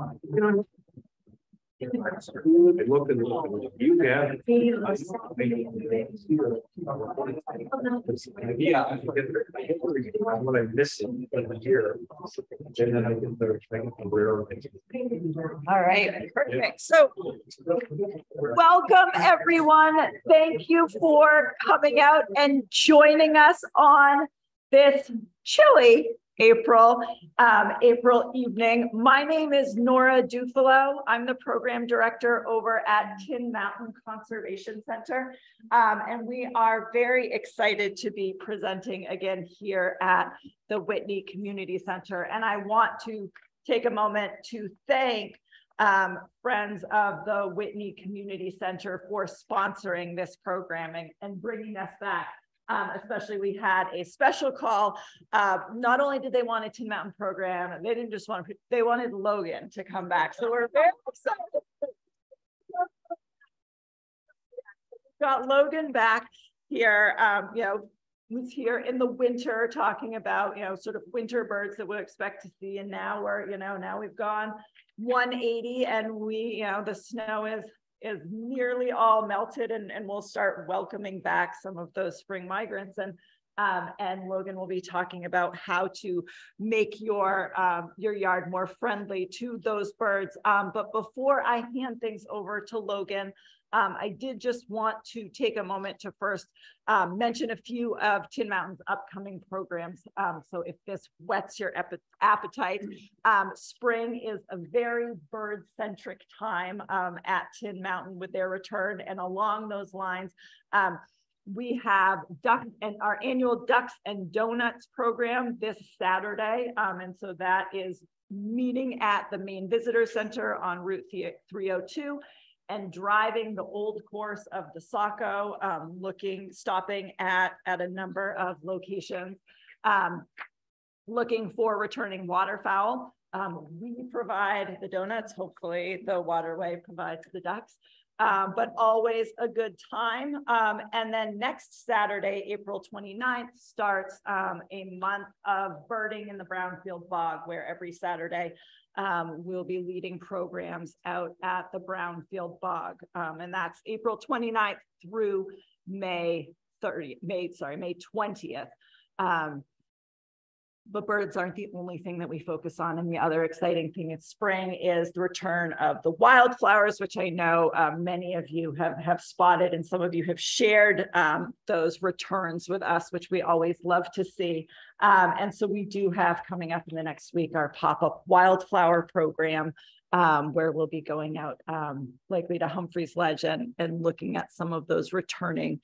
Yeah, what I missed in the year. All right, perfect. So welcome, everyone. Thank you for coming out and joining us on this chilly April evening. My name is Nora Dufalo. I'm the program director over at Tin Mountain Conservation Center. And we are very excited to be presenting again here at the Whitney Community Center. And I want to take a moment to thank friends of the Whitney Community Center for sponsoring this programming and bringing us back. Especially we had a special call. Not only did they want a Tin Mountain program, they didn't just want to, they wanted Logan to come back. So we're very excited. Got Logan back here, was here in the winter talking about, sort of winter birds that we'll expect to see. And now we're, now we've gone 180 and we, the snow is nearly all melted, and we'll start welcoming back some of those spring migrants. And Logan will be talking about how to make your yard more friendly to those birds. But before I hand things over to Logan, I did just want to take a moment to first mention a few of Tin Mountain's upcoming programs. So if this whets your appetite, spring is a very bird-centric time at Tin Mountain with their return. And along those lines, we have our annual Ducks and Donuts program this Saturday. And so that is meeting at the main visitor center on Route 302. And driving the old course of the Saco, stopping at a number of locations, looking for returning waterfowl. We provide the donuts, hopefully the waterway provides the ducks, but always a good time. And then next Saturday, April 29th, starts a month of birding in the Brownfield Bog, where every Saturday, we'll be leading programs out at the Brownfield Bog. And that's April 29th through May 20th. But birds aren't the only thing that we focus on. And the other exciting thing in spring is the return of the wildflowers, which I know many of you have spotted, and some of you have shared those returns with us, which we always love to see. And so we do have coming up in the next week our pop-up wildflower program, where we'll be going out likely to Humphrey's Ledge and looking at some of those returning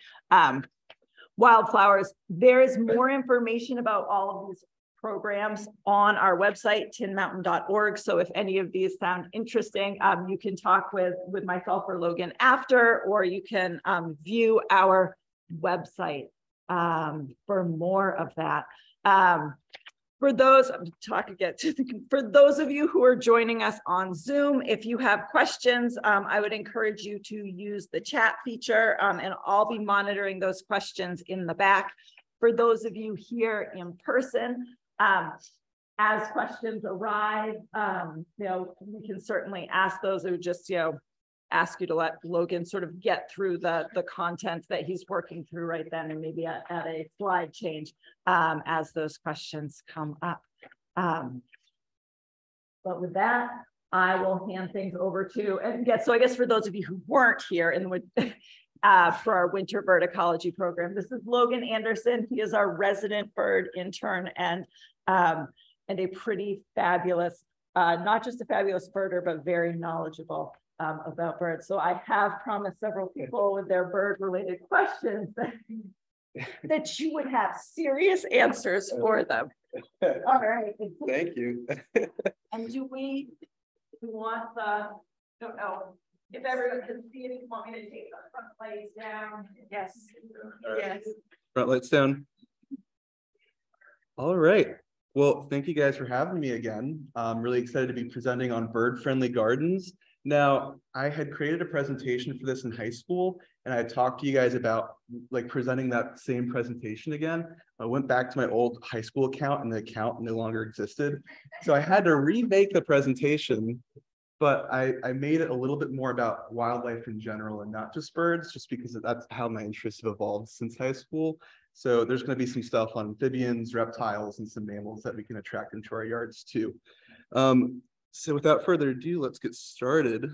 wildflowers. There is more information about all of these programs on our website, tinmountain.org. So if any of these sound interesting, you can talk with myself or Logan after, or you can view our website for more of that. For those of you who are joining us on Zoom, if you have questions, I would encourage you to use the chat feature, and I'll be monitoring those questions in the back. For those of you here in person, as questions arrive, we can certainly ask those. Or just, ask you to let Logan sort of get through the content that he's working through right then, and maybe at a slide change as those questions come up. But with that, I will hand things over to, so I guess for those of you who weren't here for our winter bird ecology program, this is Logan Anderson. He is our resident bird intern and a pretty fabulous, not just a fabulous birder, but very knowledgeable about birds. So I have promised several people with their bird related questions that you would have serious answers for them. All right. Thank you. And do we want don't know if everyone can see it, if you want me to take the front lights down. Yes. Right. Yes. Front lights down. All right. Well, thank you guys for having me again. I'm really excited to be presenting on bird-friendly gardens. Now, I had created a presentation for this in high school, and I talked to you guys about presenting that same presentation again. I went back to my old high school account, and the account no longer existed. So I had to remake the presentation but I made it a little bit more about wildlife in general and not just birds, just because that's how my interests have evolved since high school. So there's going to be some stuff on amphibians, reptiles, and some mammals that we can attract into our yards too. So without further ado, let's get started.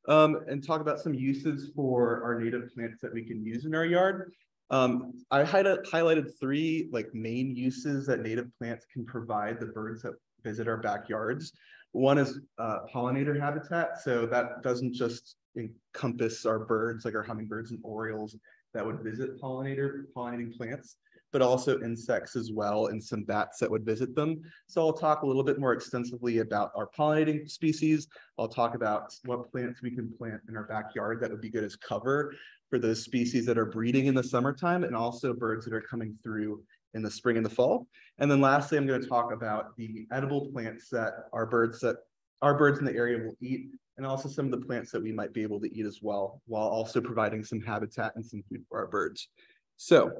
And talk about some uses for our native plants that we can use in our yard. I highlighted three main uses that native plants can provide the birds that visit our backyards. One is pollinator habitat. So that doesn't just encompass our birds, like our hummingbirds and orioles that would visit pollinating plants, but also insects as well, and some bats that would visit them. So I'll talk a little bit more extensively about our pollinating species. I'll talk about what plants we can plant in our backyard that would be good as cover for those species that are breeding in the summertime, and also birds that are coming through in the spring and the fall. And then lastly, I'm going to talk about the edible plants that our birds in the area will eat, and also some of the plants that we might be able to eat as well, while also providing some habitat and some food for our birds. So let's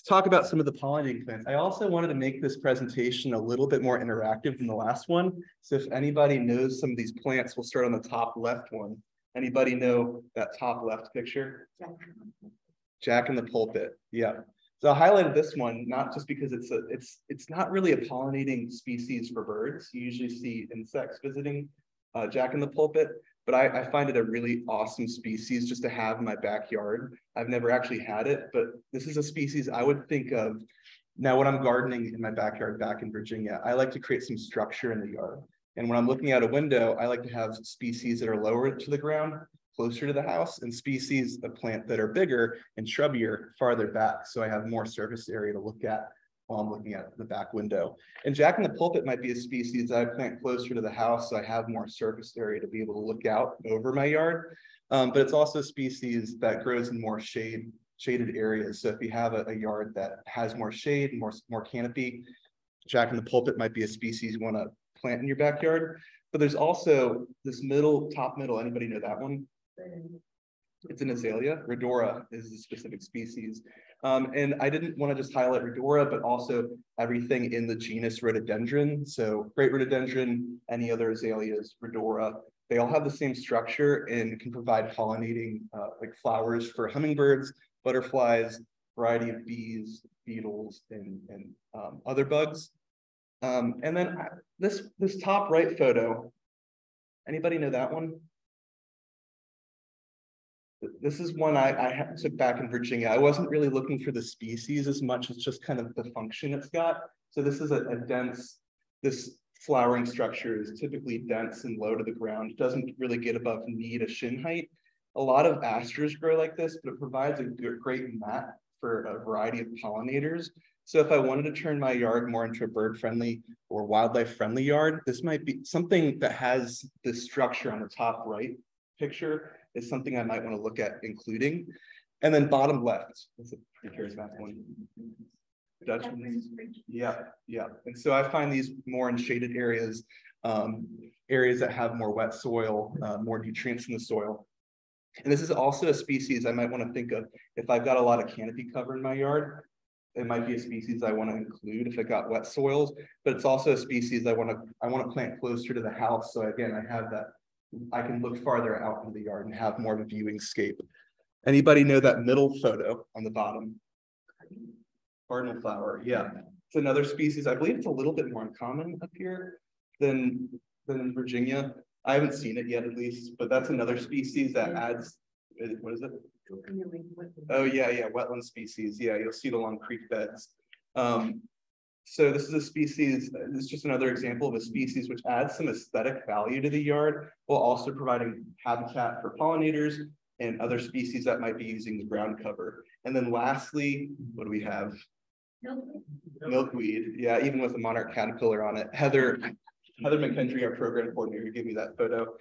talk about some of the pollinating plants. I also wanted to make this presentation a little bit more interactive than the last one. So if anybody knows some of these plants, we'll start on the top left one. Anybody know that top left picture? Jack in the pulpit. Yeah. So I highlighted this one, not just because it's not really a pollinating species for birds. You usually see insects visiting Jack in the pulpit, but I find it a really awesome species just to have in my backyard. I've never actually had it, but this is a species I would think of now when I'm gardening in my backyard back in Virginia. I like to create some structure in the yard. And when I'm looking out a window, I like to have species that are lower to the ground, closer to the house, and species of plant that are bigger and shrubbier farther back. So I have more surface area to look at while I'm looking at the back window. And Jack in the pulpit might be a species that I plant closer to the house, so I have more surface area to be able to look out over my yard. But it's also a species that grows in more shaded areas. So if you have a yard that has more shade, more canopy, Jack in the pulpit might be a species you want to plant in your backyard. But there's also this top middle, anybody know that one? It's an azalea. Rhodora is the specific species. And I didn't want to just highlight Rhodora, but also everything in the genus Rhododendron. So great rhododendron, any other azaleas, Rhodora, they all have the same structure and can provide pollinating flowers for hummingbirds, butterflies, variety of bees, beetles, and other bugs. And then this top right photo, anybody know that one? This is one I took back in Virginia. I wasn't really looking for the species as much as just kind of the function it's got. So this is this flowering structure is typically dense and low to the ground. It doesn't really get above knee to shin height. A lot of asters grow like this, but it provides a great mat for a variety of pollinators. So if I wanted to turn my yard more into a bird-friendly or wildlife-friendly yard, this might be something that has this structure on the top right picture is something I might want to look at including. And then bottom left, that's a pretty charismatic one. Dutchman's. Yeah. And so I find these more in shaded areas, areas that have more wet soil, more nutrients in the soil. And this is also a species I might want to think of if I've got a lot of canopy cover in my yard. It might be a species I want to include if it got wet soils, but it's also a species I want to plant closer to the house. So again, I have that, I can look farther out into the yard and have more of a viewing scape. Anybody know that middle photo on the bottom? Cardinal flower, yeah. It's another species. I believe it's a little bit more uncommon up here than in Virginia. I haven't seen it yet, at least, but that's another species that adds, what is it? Oh yeah, wetland species. Yeah, you'll see it along creek beds. So this is a species, this is just another example of a species which adds some aesthetic value to the yard, while also providing habitat for pollinators and other species that might be using the ground cover. And then lastly, what do we have? Milkweed. Yeah, even with a monarch caterpillar on it. Heather McKendry, our program coordinator, gave me that photo.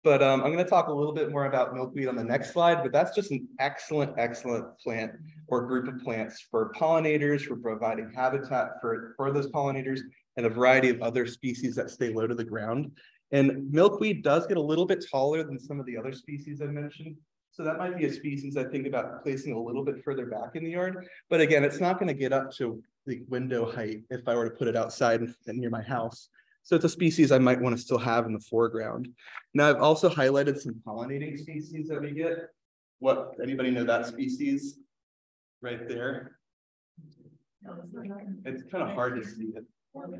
But I'm going to talk a little bit more about milkweed on the next slide, but that's just an excellent plant or group of plants for pollinators, for providing habitat for those pollinators, and a variety of other species that stay low to the ground. And milkweed does get a little bit taller than some of the other species I mentioned. So that might be a species I think about placing a little bit further back in the yard. But again, it's not going to get up to the window height if I were to put it outside and near my house. So it's a species I might want to still have in the foreground. Now I've also highlighted some pollinating species that we get. What, anybody know that species? Right there. It's kind of hard to see it. But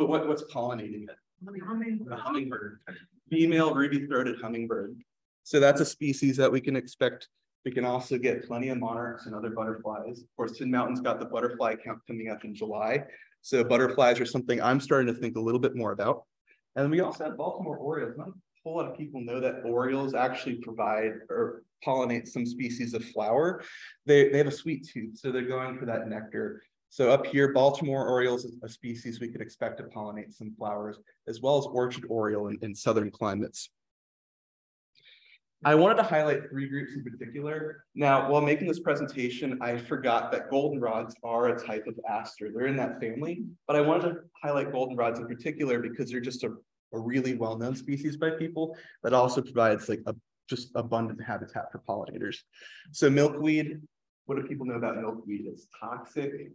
what's pollinating it? The hummingbird. Female ruby-throated hummingbird. So that's a species that we can expect. We can also get plenty of monarchs and other butterflies. Of course, Tin Mountain's got the butterfly count coming up in July. So butterflies are something I'm starting to think a little bit more about. And we also have Baltimore orioles. Not a whole lot of people know that orioles actually provide or pollinate some species of flower. They have a sweet tooth, so they're going for that nectar. So up here, Baltimore orioles is a species we could expect to pollinate some flowers, as well as orchard oriole in southern climates. I wanted to highlight 3 groups in particular. Now, while making this presentation, I forgot that goldenrods are a type of aster. They're in that family, but I wanted to highlight goldenrods in particular because they're just a really well-known species by people that also provides like just abundant habitat for pollinators. So milkweed, what do people know about milkweed? It's toxic.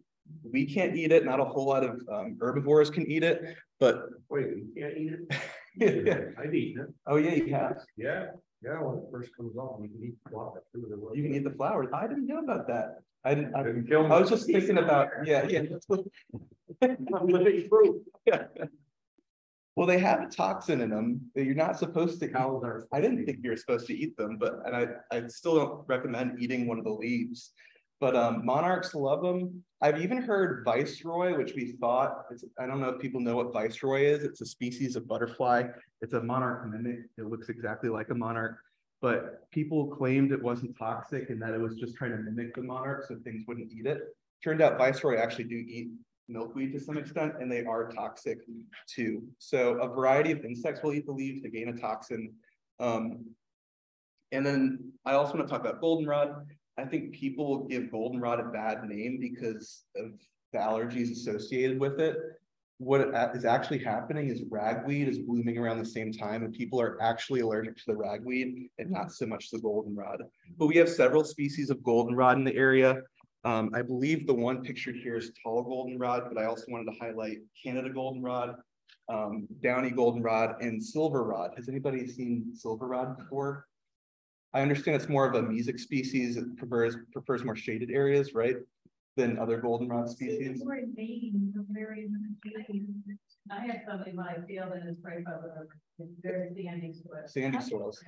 We can't eat it. Not a whole lot of herbivores can eat it, but Wait, you can't eat it? yeah. I've eaten it. Oh yeah, you have. Yeah, yeah, when it first comes off, you can eat the flower. You can eat the flowers. I didn't know about that. I Didn't kill me. was just thinking about, yeah. I'm living proof. Yeah. Well, they have a toxin in them that you're not supposed to eat. Cows are. I didn't think you were supposed to eat them, but I still don't recommend eating one of the leaves. But monarchs love them. I've even heard viceroy, which we thought, I don't know if people know what viceroy is. It's a species of butterfly. It's a monarch mimic. It looks exactly like a monarch, but people claimed it wasn't toxic and that it was just trying to mimic the monarch so things wouldn't eat it. Turned out viceroy actually do eat milkweed to some extent, and they are toxic too. So a variety of insects will eat the leaves to gain a toxin. And then I also want to talk about goldenrod. I think people give goldenrod a bad name because of the allergies associated with it. What is actually happening is ragweed is blooming around the same time, and people are actually allergic to the ragweed and not so much the goldenrod. But we have several species of goldenrod in the area. I believe the one pictured here is tall goldenrod, but I also wanted to highlight Canada goldenrod, downy goldenrod, and silverrod. Has anybody seen silverrod before? I understand it's more of a mesic species. It prefers more shaded areas, right, than other goldenrod species. I have something in my field and it's very popular. It's very sandy soil. Sandy soils.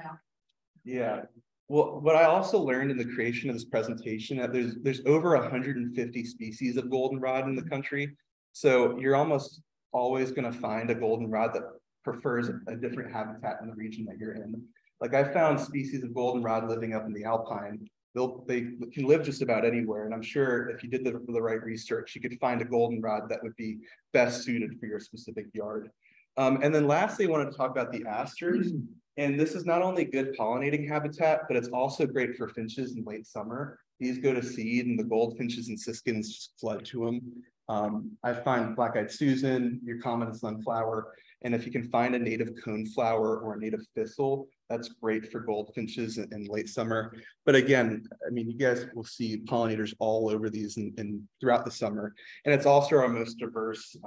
Yeah. Well, what I also learned in the creation of this presentation that there's over 150 species of goldenrod in the country. So you're almost always going to find a goldenrod that prefers a different habitat in the region that you're in. Like I found species of goldenrod living up in the Alpine. They can live just about anywhere. And I'm sure if you did the right research, you could find a goldenrod that would be best suited for your specific yard. And then lastly, I wanted to talk about the asters. And this is not only good pollinating habitat, but it's also great for finches in late summer. These go to seed and the goldfinches and siskins just flood to them. I find black-eyed Susan, your common sunflower, and if you can find a native coneflower or a native thistle, that's great for goldfinches in late summer. But again, I mean, you guys will see pollinators all over these and throughout the summer. And it's also our most diverse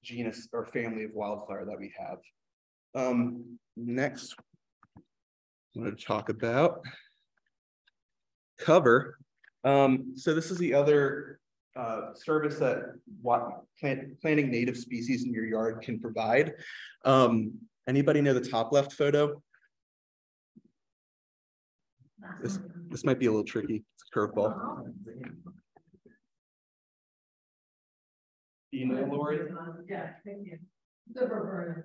genus or family of wildflower that we have. Next, I'm going to talk about cover. So this is the other service that planting native species in your yard can provide. Anybody know the top left photo? This might be a little tricky. It's a curveball. Do you know, Lori? Yeah, thank you. Viburnum.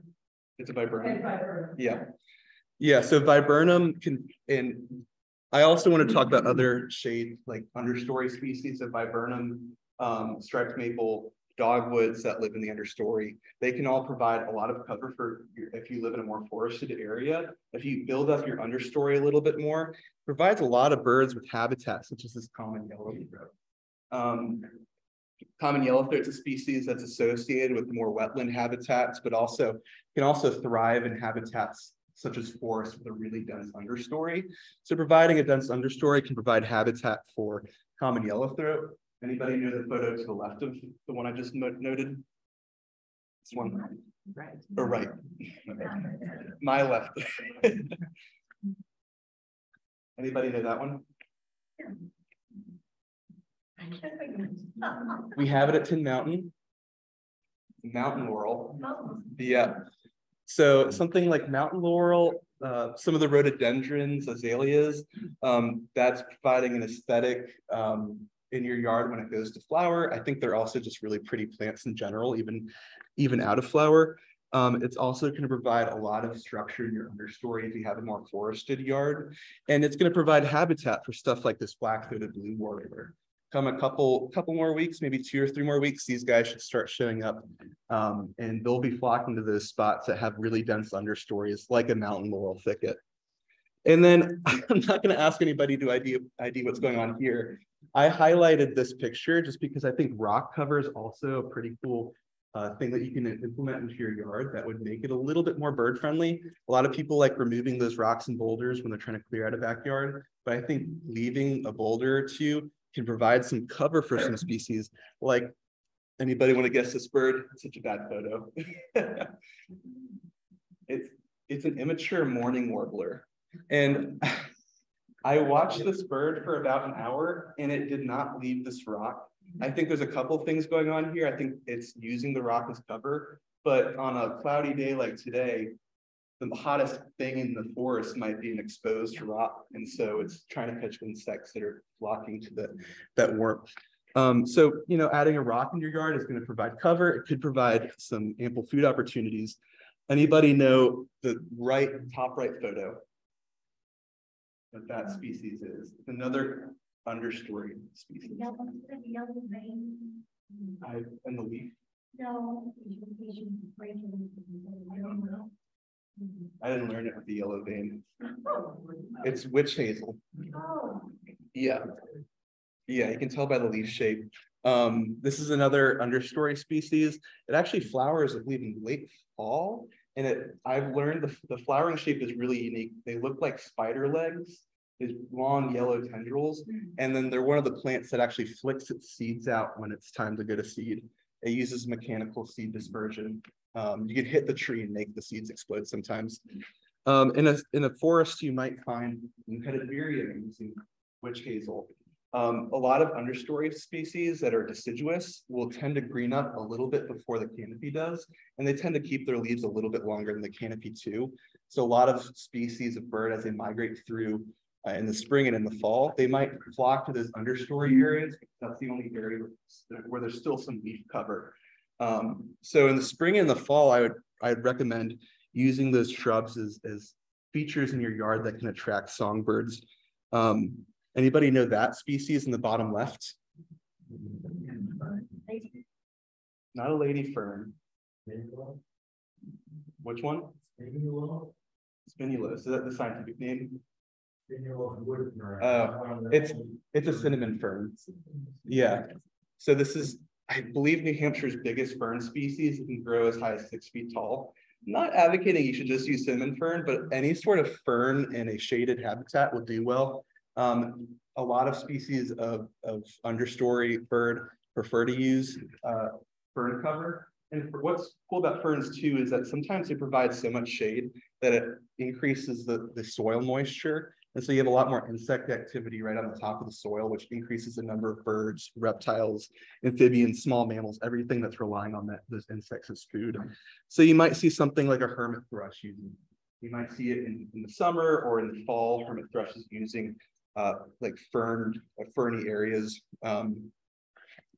It's a viburnum. Viburnum. Yeah. Yeah, so viburnum can, and I also want to talk about other shade, like understory species of viburnum, striped maple, dogwoods that live in the understory. They can all provide a lot of cover for if you live in a more forested area. If you build up your understory a little bit more, provides a lot of birds with habitat, such as this common yellowthroat. Common yellowthroat's a species that's associated with more wetland habitats, but also can also thrive in habitats such as forests with a really dense understory. So providing a dense understory can provide habitat for common yellowthroat. Anybody know the photo to the left of the one I just noted? This one, Right. or right? My left. Anybody know that one? We have it at Tin Mountain. Mountain laurel. Yeah. So something like mountain laurel, some of the rhododendrons, azaleas, that's providing an aesthetic in your yard when it goes to flower. I think they're also just really pretty plants in general, even out of flower. It's also going to provide a lot of structure in your understory if you have a more forested yard. And it's going to provide habitat for stuff like this black-footed blue warbler. Come a couple more weeks, maybe 2 or 3 more weeks, these guys should start showing up, and they'll be flocking to those spots that have really dense understories like a mountain laurel thicket. And then I'm not going to ask anybody to ID what's going on here. I highlighted this picture just because I think rock cover is also a pretty cool thing that you can implement into your yard that would make it a little bit more bird friendly. A lot of people like removing those rocks and boulders when they're trying to clear out a backyard, but I think leaving a boulder or two can provide some cover for some species. Like, anybody want to guess this bird? It's such a bad photo. It's an immature mourning warbler. And I watched this bird for about an hour and it did not leave this rock. I think there's a couple things going on here. I think it's using the rock as cover, but on a cloudy day like today, the hottest thing in the forest might be an exposed rock. And so it's trying to catch insects that are flocking to that warmth. So, you know, adding a rock in your yard is going to provide cover. It could provide some ample food opportunities. Anybody know the top right photo? What that species is? It's another understory species. And the leaf? No. I didn't learn it with the yellow vein. It's witch hazel. Yeah. Yeah, you can tell by the leaf shape. This is another understory species. It actually flowers, I believe, in late fall. And I've learned the flowering shape is really unique. They look like spider legs, these long yellow tendrils. And then they're one of the plants that actually flicks its seeds out when it's time to go to seed. It uses mechanical seed dispersion. You can hit the tree and make the seeds explode sometimes. In a forest, you might find Impedimenta using witch hazel. A lot of understory species that are deciduous will tend to green up a little bit before the canopy does, and they tend to keep their leaves a little bit longer than the canopy too. So a lot of species of bird, as they migrate through in the spring and in the fall, they might flock to those understory areas. That's the only area where there's still some leaf cover. So in the spring and the fall, I'd recommend using those shrubs as features in your yard that can attract songbirds. Anybody know that species in the bottom left? Not a lady fern. Which one? Spinulose. Is that the scientific name? It's a cinnamon fern. Yeah. So this is, I believe, New Hampshire's biggest fern species. It can grow as high as 6 feet tall. I'm not advocating you should just use cinnamon fern, but any sort of fern in a shaded habitat will do well. A lot of species of understory bird prefer to use fern cover. And what's cool about ferns too is that sometimes they provide so much shade that it increases the soil moisture. And so you have a lot more insect activity right on the top of the soil, which increases the number of birds, reptiles, amphibians, small mammals, everything that's relying on those insects as food. So you might see something like a hermit thrush using. You might see it in the summer or in the fall. Hermit thrushes using like ferny areas.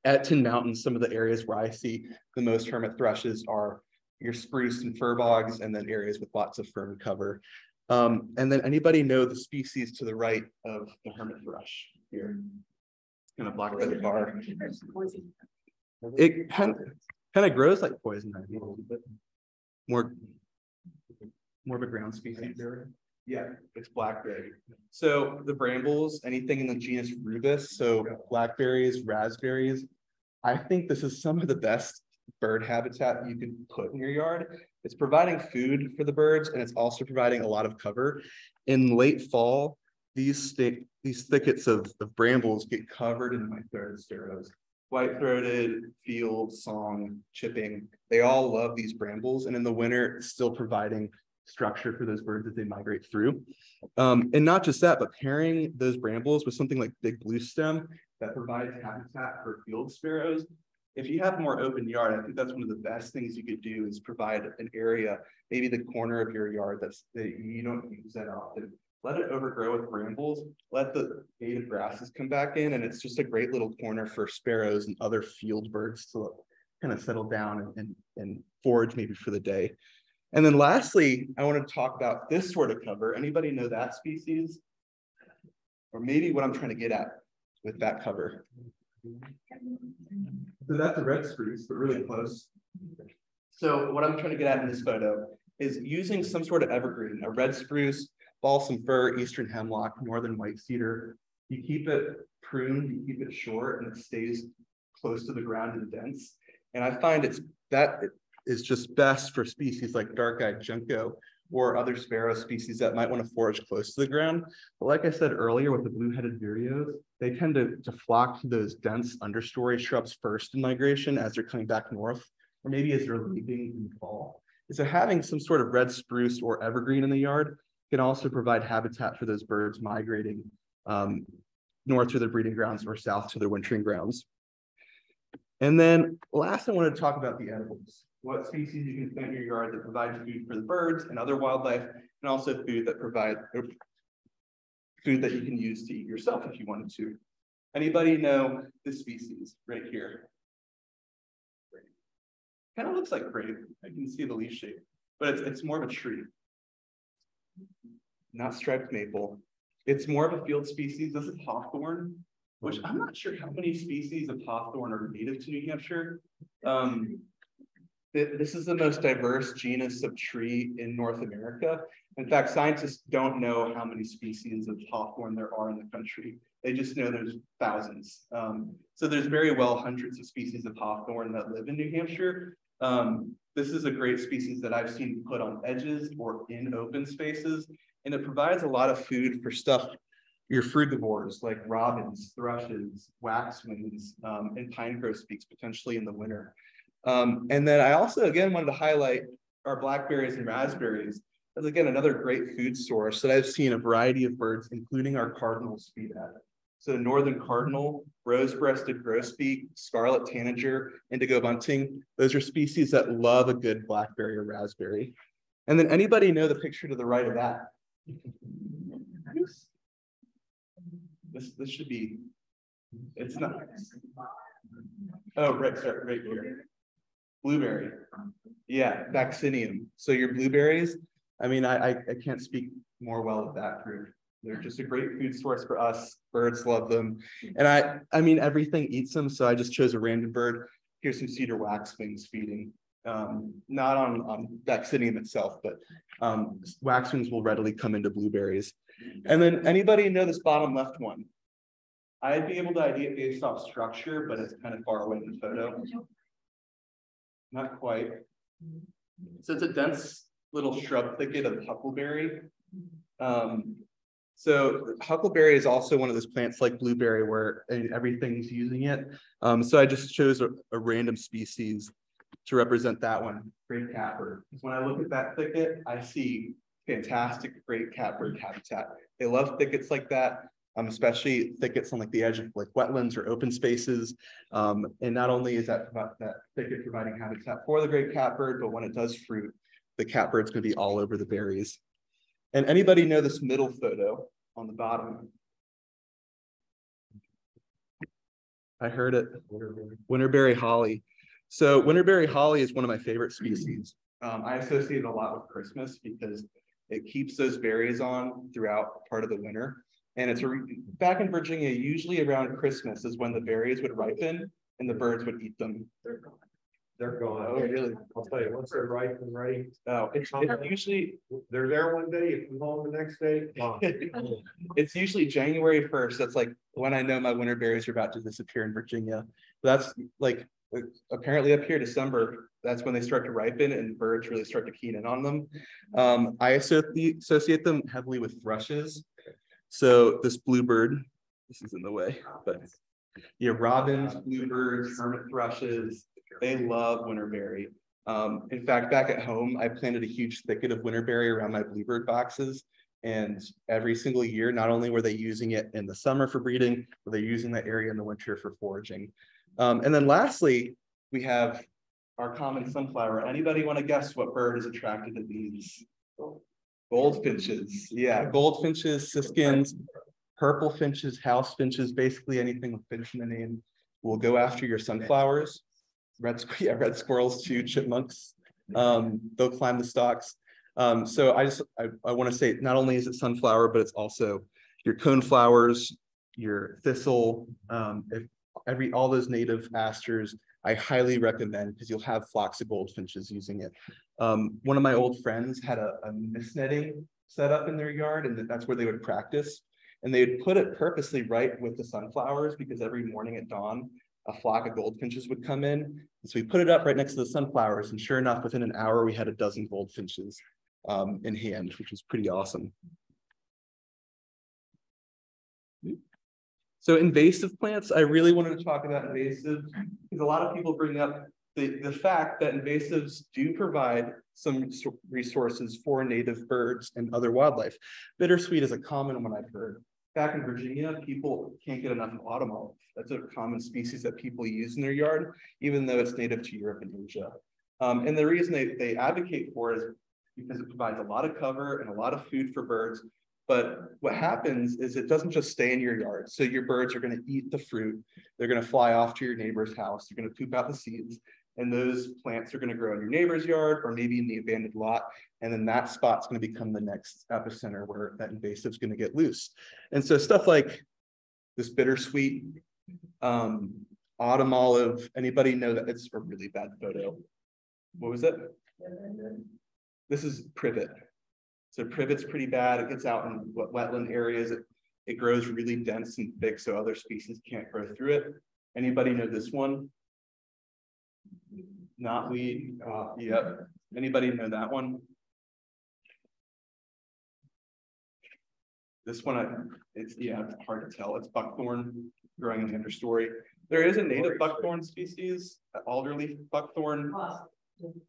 At Tin Mountain, some of the areas where I see the most hermit thrushes are your spruce and fir bogs, and then areas with lots of fern cover. And then anybody know the species to the right of the hermit thrush here? It's kind of blocked by the bar. It kind of grows like poison ivy a little bit. More of a ground species there. Yeah, it's blackberry. So the brambles, anything in the genus Rubus, so blackberries, raspberries, I think this is some of the best bird habitat you can put in your yard. It's providing food for the birds, and it's also providing a lot of cover. In late fall, these thickets of brambles get covered in my third sparrows. white-throated, field, song, chipping. They all love these brambles, and in the winter, it's still providing structure for those birds as they migrate through. And not just that, but pairing those brambles with something like big blue stem that provides habitat for field sparrows. If you have a more open yard, I think that's one of the best things you could do is provide an area, maybe the corner of your yard that you don't use that often. Let it overgrow with brambles, let the native grasses come back in, and it's just a great little corner for sparrows and other field birds to kind of settle down and forage maybe for the day. And then lastly, I want to talk about this sort of cover. Anybody know that species? Or maybe what I'm trying to get at with that cover. So that's a red spruce, but really close. So what I'm trying to get at in this photo is using some sort of evergreen, a red spruce, balsam fir, eastern hemlock, northern white cedar. You keep it pruned, you keep it short, and it stays close to the ground and dense. And I find it is just best for species like dark-eyed junco or other sparrow species that might want to forage close to the ground. But like I said earlier with the blue-headed vireos, they tend to flock to those dense understory shrubs first in migration as they're coming back north, or maybe as they're leaving in the fall. So having some sort of red spruce or evergreen in the yard can also provide habitat for those birds migrating north to their breeding grounds or south to their wintering grounds. And then last, I want to talk about the edibles. What species you can plant in your yard that provide food for the birds and other wildlife, and also food that food that you can use to eat yourself if you wanted to. Anybody know this species right here? Kind of looks like grape. I can see the leaf shape, but it's more of a tree. Not striped maple. It's more of a field species. This is hawthorn, which I'm not sure how many species of hawthorn are native to New Hampshire. This is the most diverse genus of tree in North America. In fact, scientists don't know how many species of hawthorn there are in the country. They just know there's thousands. So there's very well hundreds of species of hawthorn that live in New Hampshire. This is a great species that I've seen put on edges or in open spaces, and it provides a lot of food for stuff, your frugivores like robins, thrushes, waxwings, and pine grosbeaks potentially in the winter. And then I also, again, wanted to highlight our blackberries and raspberries as, again, another great food source that I've seen a variety of birds, including our cardinals, feed at. So northern cardinal, rose-breasted grosbeak, scarlet tanager, indigo bunting, those are species that love a good blackberry or raspberry. And then anybody know the picture to the right of that? This should be, it's not. Oh, right, sorry, right here. Blueberry. Yeah, vaccinium. So your blueberries, I mean, I can't speak more well of that fruit. They're just a great food source for us. Birds love them. And I mean, everything eats them. So I just chose a random bird. Here's some cedar waxwings feeding. Not on vaccinium itself, but waxwings will readily come into blueberries. And then anybody know this bottom left one? I'd be able to ID it based off structure, but it's kind of far away in the photo. Not quite. So it's a dense little shrub thicket of huckleberry. So huckleberry is also one of those plants like blueberry where everything's using it. So I just chose a random species to represent that one, great catbird. When I look at that thicket, I see fantastic great catbird habitat. They love thickets like that. Especially thickets on like the edge of like wetlands or open spaces. And not only is that thicket providing habitat for the great catbird, but when it does fruit, the catbird's gonna be all over the berries. And anybody know this middle photo on the bottom? I heard it, winterberry holly. So winterberry holly is one of my favorite species. I associate it a lot with Christmas because it keeps those berries on throughout part of the winter. And it's back in Virginia, usually around Christmas is when the berries would ripen and the birds would eat them. They're gone. Oh, really? I'll tell you, once they're ripe and ready, Oh, it's usually, they're there one day, you come home the next day. Gone. it's usually January 1st. That's like when I know my winter berries are about to disappear in Virginia. That's like, apparently up here, December, that's when they start to ripen and birds really start to keen in on them. I associate them heavily with thrushes. So this bluebird, this is in the way, but Yeah, robins, bluebirds, hermit thrushes, they love winterberry. In fact, back at home, I planted a huge thicket of winterberry around my bluebird boxes. And every single year, not only were they using it in the summer for breeding, but they're using that area in the winter for foraging. And then lastly, we have our common sunflower. Anybody want to guess what bird is attracted to these? Goldfinches. Yeah, goldfinches, siskins, purple finches, house finches, basically anything with finch in the name will go after your sunflowers. Red squirrels too, chipmunks. They'll climb the stalks. So I want to say not only is it sunflower, but it's also your coneflowers, your thistle, all those native asters. I highly recommend because you'll have flocks of goldfinches using it. One of my old friends had a mist netting set up in their yard, and that's where they would practice. And they would put it purposely right with the sunflowers because every morning at dawn, a flock of goldfinches would come in. And so we put it up right next to the sunflowers, and sure enough, within an hour, we had a dozen goldfinches in hand, which was pretty awesome. So invasive plants, I really wanted to talk about invasives because a lot of people bring up the fact that invasives do provide some resources for native birds and other wildlife. Bittersweet is a common one I've heard. Back in Virginia, people can't get enough autumn olive. That's a common species that people use in their yard, even though it's native to Europe and Asia. And the reason they advocate for it is because it provides a lot of cover and a lot of food for birds. But what happens is it doesn't just stay in your yard. So your birds are going to eat the fruit. They're going to fly off to your neighbor's house. They're going to poop out the seeds. And those plants are going to grow in your neighbor's yard or maybe in the abandoned lot. And then that spot's going to become the next epicenter where that invasive is going to get loose. And so stuff like this bittersweet, autumn olive, anybody know that it's a really bad photo? What was it? This is privet. So privet's pretty bad. It gets out in wetland areas. It grows really dense and thick, so other species can't grow through it. Anybody know this one? Knotweed. Yep. Anybody know that one? This one, it's hard to tell. It's buckthorn growing in the understory. There is a native buckthorn species, alderleaf buckthorn.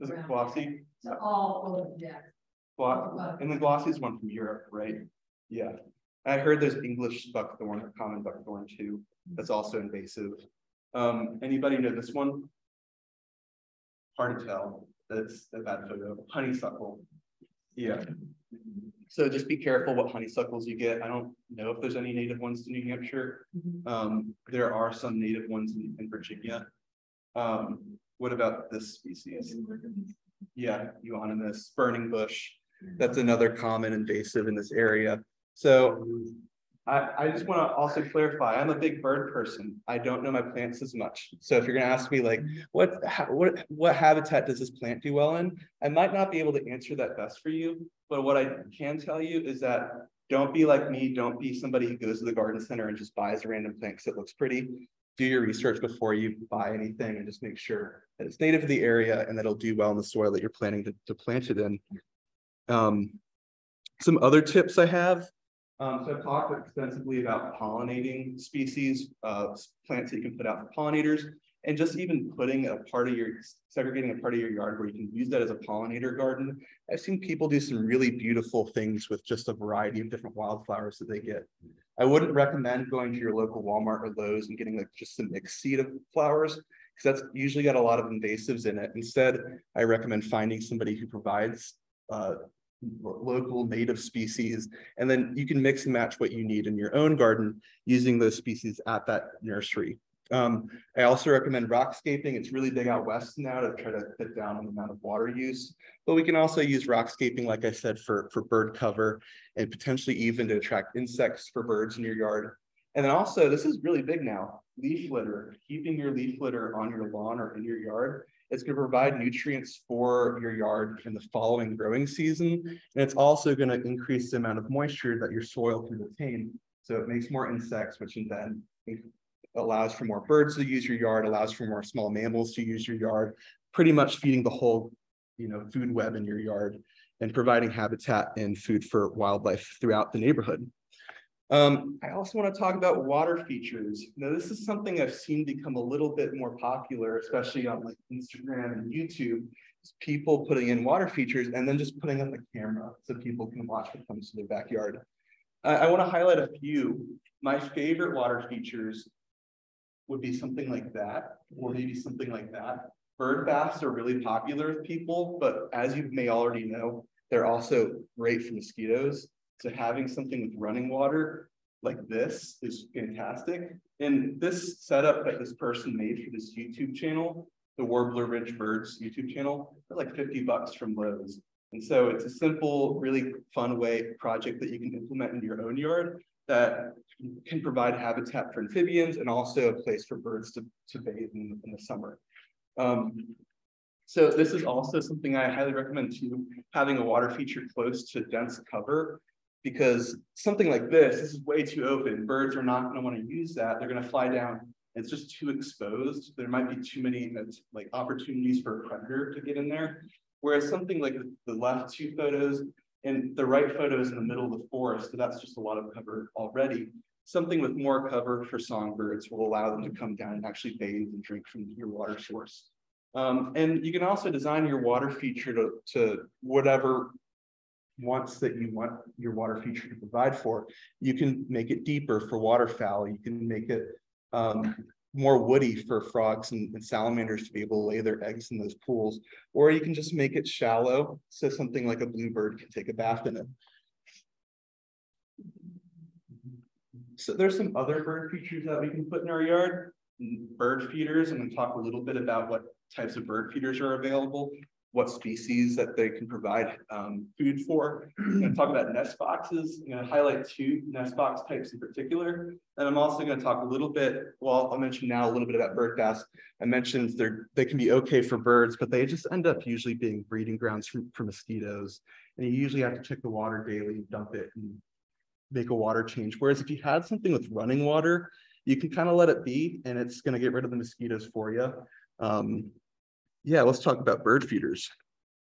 Is it glossy? So all of that. And the glossy is one from Europe, right? Yeah. I heard there's English buckthorn or common buckthorn too. That's also invasive. Anybody know this one? Hard to tell. That's a bad photo. Honeysuckle. Yeah. So just be careful what honeysuckles you get. I don't know if there's any native ones to New Hampshire. There are some native ones in Virginia. What about this species? Yeah, euonymus, burning bush. That's another common invasive in this area. So I just want to also clarify, I'm a big bird person. I don't know my plants as much. So if you're going to ask me like, what habitat does this plant do well in? I might not be able to answer that best for you, but what I can tell you is that don't be like me. Don't be somebody who goes to the garden center and just buys a random plant because it looks pretty. Do your research before you buy anything and just make sure that it's native to the area and that it'll do well in the soil that you're planning to plant it in. Some other tips I have. So I've talked extensively about pollinating species, plants that you can put out for pollinators, and just even putting segregating a part of your yard where you can use that as a pollinator garden. I've seen people do some really beautiful things with just a variety of different wildflowers that they get. I wouldn't recommend going to your local Walmart or Lowe's and getting like just a mixed seed of flowers, because that's usually got a lot of invasives in it. Instead, I recommend finding somebody who provides local native species, and then you can mix and match what you need in your own garden using those species at that nursery. I also recommend rockscaping. It's really big out west now to try to cut down on the amount of water use, but we can also use rockscaping, like I said, for bird cover and potentially even to attract insects for birds in your yard. And then also, this is really big now, leaf litter, keeping your leaf litter on your lawn or in your yard. It's going to provide nutrients for your yard in the following growing season. And it's also going to increase the amount of moisture that your soil can retain. So it makes more insects, which then allows for more birds to use your yard, allows for more small mammals to use your yard, pretty much feeding the whole, food web in your yard and providing habitat and food for wildlife throughout the neighborhood. I also want to talk about water features. Now, this is something I've seen become a little bit more popular, especially on like Instagram and YouTube. Is people putting in water features and then just putting up a camera so people can watch what comes to their backyard. I want to highlight a few. My favorite water features would be something like that, or maybe something like that. Bird baths are really popular with people, but as you may already know, they're also great for mosquitoes. So having something with running water like this is fantastic. And this setup that this person made for this YouTube channel, the Warbler Ridge Birds YouTube channel, they're like 50 bucks from Lowe's. And so it's a simple, really fun project that you can implement in your own yard that can provide habitat for amphibians and also a place for birds to bathe in the summer. So this is also something I highly recommend too, having a water feature close to dense cover, because something like this is way too open. Birds are not going to want to use that. They're going to fly down. It's just too exposed. There might be too many like opportunities for a predator to get in there. Whereas something like the left two photos and the right photo is in the middle of the forest, so that's just a lot of cover already. Something with more cover for songbirds will allow them to come down and actually bathe and drink from your water source. And you can also design your water feature to whatever wants that you want your water feature to provide for. You can make it deeper for waterfowl. You can make it more woody for frogs and salamanders to be able to lay their eggs in those pools. Or you can just make it shallow, so something like a bluebird can take a bath in it. So there's some other bird features that we can put in our yard. Bird feeders, I'm going to talk a little bit about what types of bird feeders are available, what species that they can provide food for. I'm going to talk about nest boxes. I'm going to highlight two nest box types in particular. And I'm also going to talk a little bit, well, I'll mention now a little bit about bird baths. I mentioned they can be okay for birds, but they just end up usually being breeding grounds for mosquitoes. And you usually have to check the water daily, dump it, and make a water change. Whereas if you had something with running water, you can kind of let it be and it's going to get rid of the mosquitoes for you. Yeah, let's talk about bird feeders.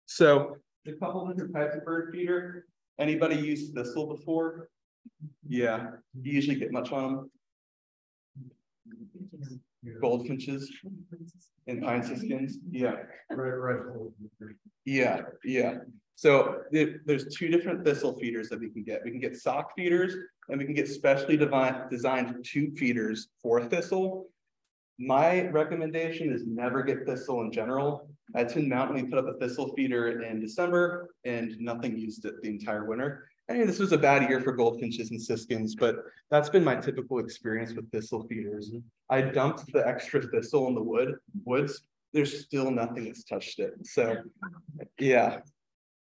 So a couple different types of bird feeder. Anybody used thistle before? Yeah, you usually get much on them. Goldfinches and pine siskins. Yeah. Right. Yeah. So there's two different thistle feeders that we can get. We can get sock feeders and we can get specially designed tube feeders for thistle. My recommendation is never get thistle in general. At Tin Mountain, we put up a thistle feeder in December and nothing used it the entire winter. I mean, this was a bad year for goldfinches and siskins, but that's been my typical experience with thistle feeders. I dumped the extra thistle in the woods. There's still nothing that's touched it. So yeah.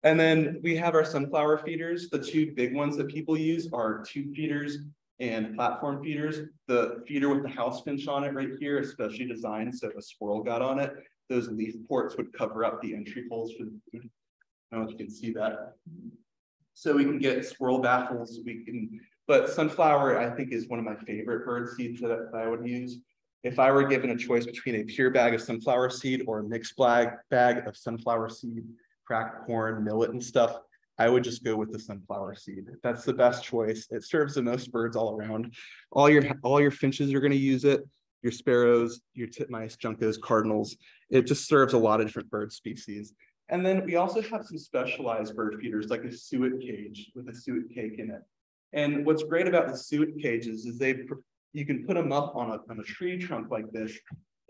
And then we have our sunflower feeders. The two big ones that people use are tube feeders and platform feeders. The feeder with the house finch on it right here, especially designed so if a squirrel got on it, those leaf ports would cover up the entry holes for the food. I don't know if you can see that. So we can get squirrel baffles, but sunflower I think is one of my favorite bird seeds that I would use. If I were given a choice between a pure bag of sunflower seed or a mixed bag of sunflower seed, cracked corn, millet and stuff, I would just go with the sunflower seed. That's the best choice. It serves the most birds all around. All your finches are going to use it. Your sparrows, your titmice, juncos, cardinals. It just serves a lot of different bird species. And then we also have some specialized bird feeders like a suet cage with a suet cake in it. And what's great about the suet cages is you can put them up on a tree trunk like this,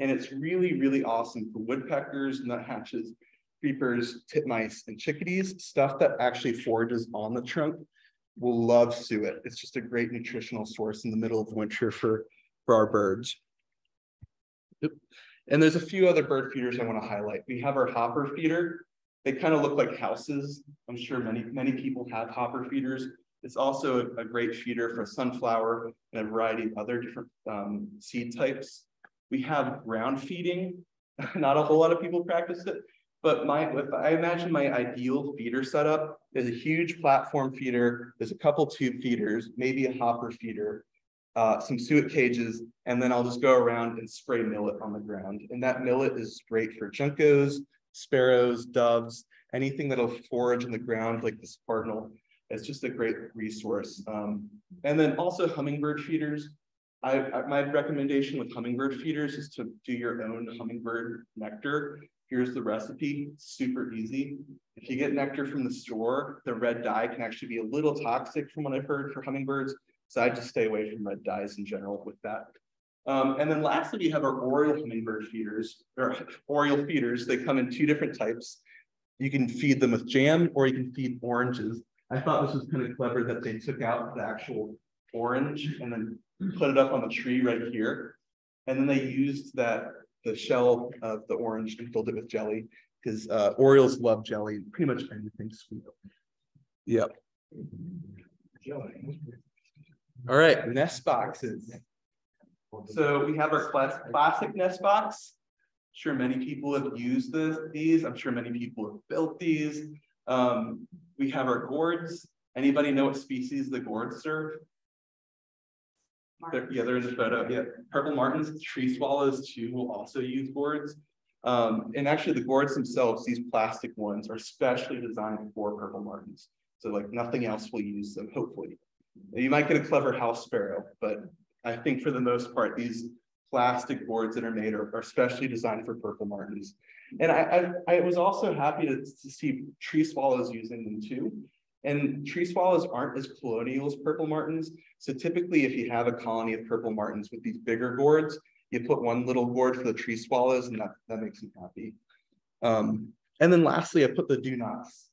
and it's really, really awesome for woodpeckers, nuthatches, creepers, titmice, and chickadees. Stuff that actually forages on the trunk will love suet. It's just a great nutritional source in the middle of winter for our birds. And there's a few other bird feeders I want to highlight. We have our hopper feeder. They kind of look like houses. I'm sure many people have hopper feeders. It's also a great feeder for sunflower and a variety of other different seed types. We have ground feeding. Not a whole lot of people practice it, but if I imagine my ideal feeder setup is a huge platform feeder. There's a couple tube feeders, maybe a hopper feeder, some suet cages, and then I'll just go around and spray millet on the ground. And that millet is great for juncos, sparrows, doves, anything that'll forage in the ground like this cardinal. It's just a great resource. And then also hummingbird feeders. My recommendation with hummingbird feeders is to do your own hummingbird nectar. Here's the recipe, super easy. If you get nectar from the store, the red dye can actually be a little toxic from what I've heard for hummingbirds. So I just stay away from red dyes in general with that. And then lastly, we have our Oriole hummingbird feeders, or Oriole feeders. They come in 2 different types. You can feed them with jam or you can feed oranges. I thought this was kind of clever that they took out the actual orange and then put it up on the tree right here. And then they used the shell of the orange and filled it with jelly because Orioles love jelly and pretty much anything sweet. Yep. All right, nest boxes. So we have our classic nest box. I'm sure many people have used these. I'm sure many people have built these. We have our gourds. Anybody know what species the gourds serve? They're in the photo. Yeah, purple martins, tree swallows too will also use gourds. And actually the gourds themselves, these plastic ones, are specially designed for purple martins. So like nothing else will use them, hopefully. You might get a clever house sparrow, but I think for the most part, these plastic boards that are made are specially designed for purple martins. And I was also happy to see tree swallows using them too. And tree swallows aren't as colonial as purple martins. So typically, if you have a colony of purple martins with these bigger gourds, you put one little gourd for the tree swallows, and that makes them happy. And then lastly, I put the do nots.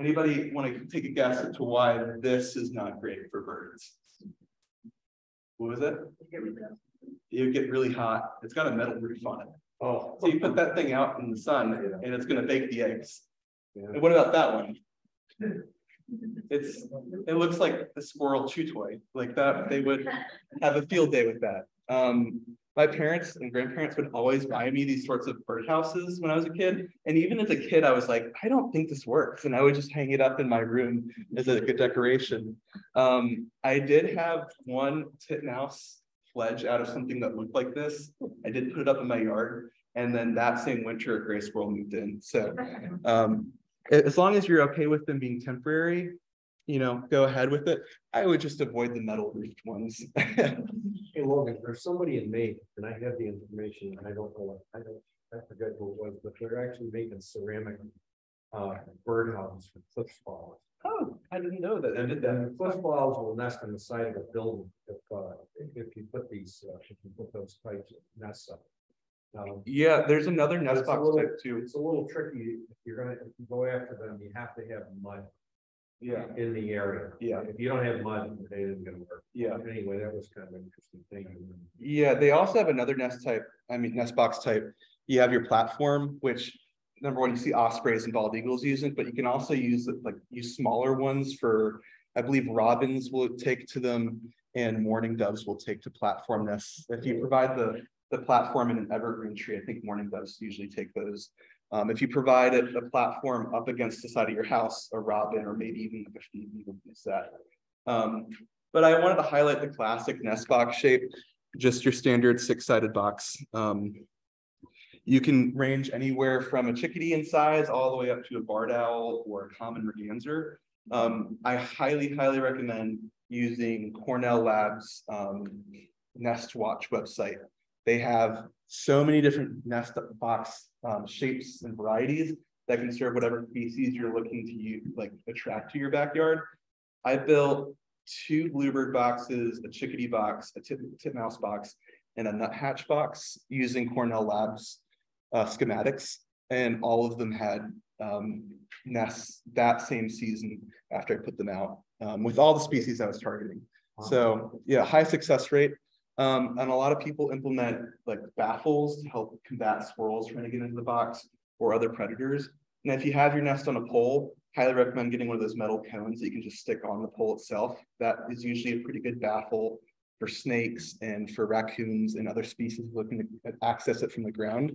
Anybody want to take a guess as to why this is not great for birds? What was it? You get really hot. It's got a metal roof on it. Oh, so you put that thing out in the sun and it's going to bake the eggs. Yeah. And what about that one? It looks like the squirrel chew toy. Like that, they would have a field day with that. My parents and grandparents would always buy me these sorts of birdhouses when I was a kid. And even as a kid, I was like, I don't think this works. And I would just hang it up in my room as a good decoration. I did have one titmouse fledge out of something that looked like this. I did put it up in my yard. And then that same winter, a gray squirrel moved in. So as long as you're okay with them being temporary, go ahead with it. I would just avoid the metal roofed ones. Hey Logan, there's somebody in Maine, and I have the information, and I don't know what, I forget who it was, but they're actually making ceramic birdhouses for cliff swallows. Oh, I didn't know that. And the cliff swallows will nest on the side of a building if you put those types of nests up. Yeah, there's another nest box type too. It's a little tricky. If you go after them, you have to have mud. Yeah, in the area. Yeah, if you don't have mud, it isn't going to work. Yeah. But anyway, that was kind of an interesting thing. Yeah, they also have another nest box type. You have your platform, which number one, you see ospreys and bald eagles using, but you can also use smaller ones for, I believe robins will take to them and mourning doves will take to platform nests. If you provide the platform in an evergreen tree, I think mourning doves usually take those. If you provide a platform up against the side of your house, a robin or maybe even a phoebe will use that. But I wanted to highlight the classic nest box shape, just your standard 6-sided box. You can range anywhere from a chickadee in size all the way up to a barred owl or a common merganser. I highly, highly recommend using Cornell Labs Nest Watch website. They have so many different nest box shapes and varieties that can serve whatever species you're looking to attract to your backyard. I built 2 bluebird boxes, a chickadee box, a titmouse box, and a nuthatch box using Cornell Labs schematics, and all of them had nests that same season after I put them out with all the species I was targeting. Wow. So yeah, high success rate. And a lot of people implement baffles to help combat squirrels trying to get into the box or other predators. And if you have your nest on a pole, highly recommend getting one of those metal cones that you can just stick on the pole itself. That is usually a pretty good baffle for snakes and for raccoons and other species looking to access it from the ground.